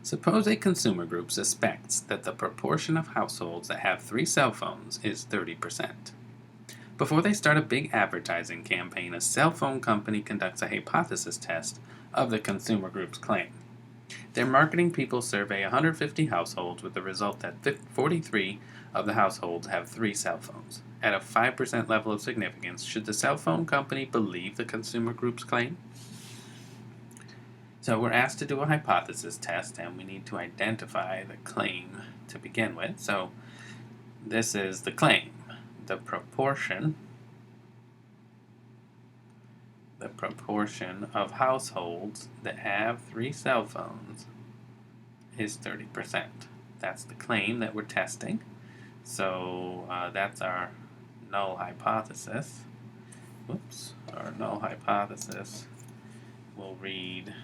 Suppose a consumer group suspects that the proportion of households that have 3 cell phones is 30%. Before they start a big advertising campaign, a cell phone company conducts a hypothesis test of the consumer group's claim. Their marketing people survey 150 households with the result that 43 of the households have 3 cell phones. At a 5% level of significance, should the cell phone company believe the consumer group's claim? So we're asked to do a hypothesis test, and we need to identify the claim to begin with. So this is the claim. The proportion of households that have 3 cell phones is 30%. That's the claim that we're testing. So that's our null hypothesis. Our null hypothesis will read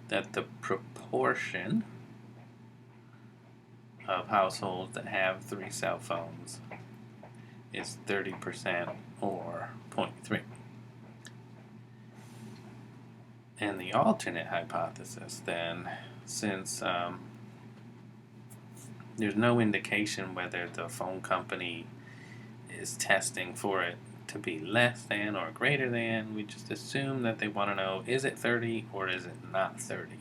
that the proportion of households that have 3 cell phones is 30% or 0.3. And the alternate hypothesis then, since there's no indication whether the phone company is testing for it to be less than or greater than, we just assume that they want to know, is it 30 or is it not 30?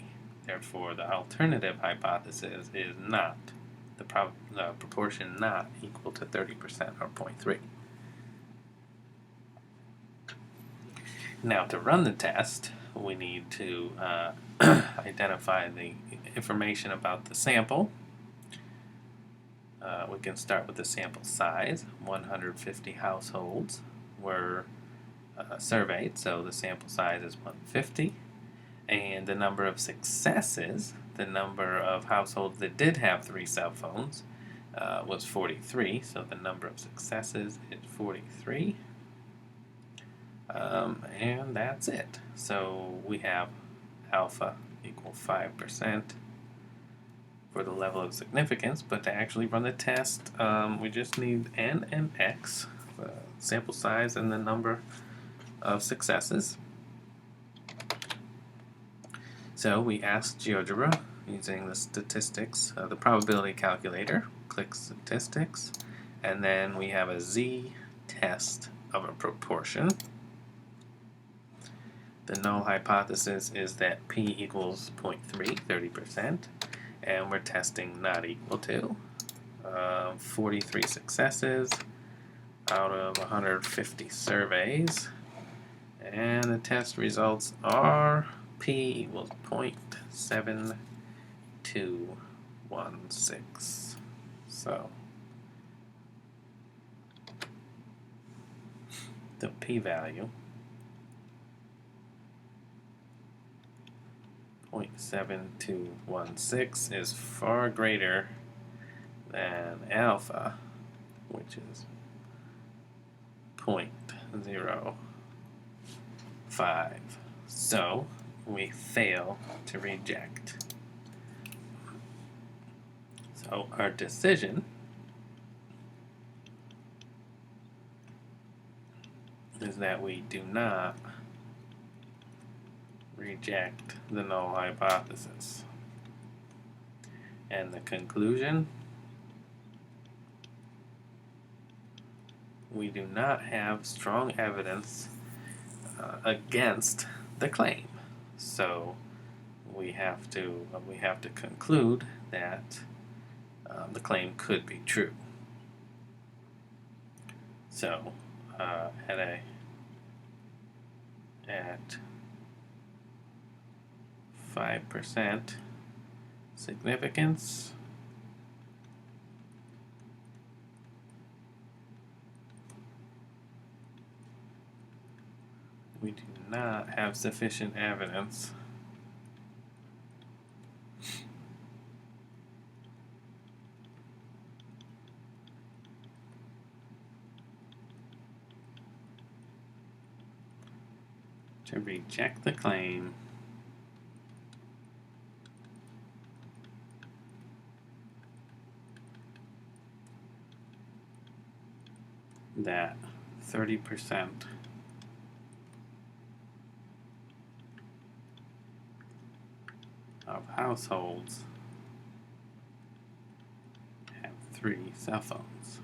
Therefore, the alternative hypothesis is not the proportion not equal to 30% or 0.3. Now, to run the test, we need to identify the information about the sample. We can start with the sample size. 150 households were surveyed, so the sample size is 150. And the number of successes, the number of households that did have 3 cell phones, was 43. So the number of successes is 43. And that's it. So we have alpha equal 5% for the level of significance, but to actually run the test, we just need n and x, the sample size and the number of successes. So we ask GeoGebra using the statistics, the probability calculator, click statistics, and then we have a z-test of a proportion. The null hypothesis is that p equals 0.3, 30%, and we're testing not equal to 43 successes out of 150 surveys, and the test results are p equals 0.7216. So the p-value 0.7216 is far greater than alpha, which is 0.05. So we fail to reject. So our decision is that we do not reject the null hypothesis. And the conclusion, we do not have strong evidence against the claim. So we have to conclude that the claim could be true. So at 5% significance, we do not have sufficient evidence to reject the claim that 30% of households have 3 cell phones.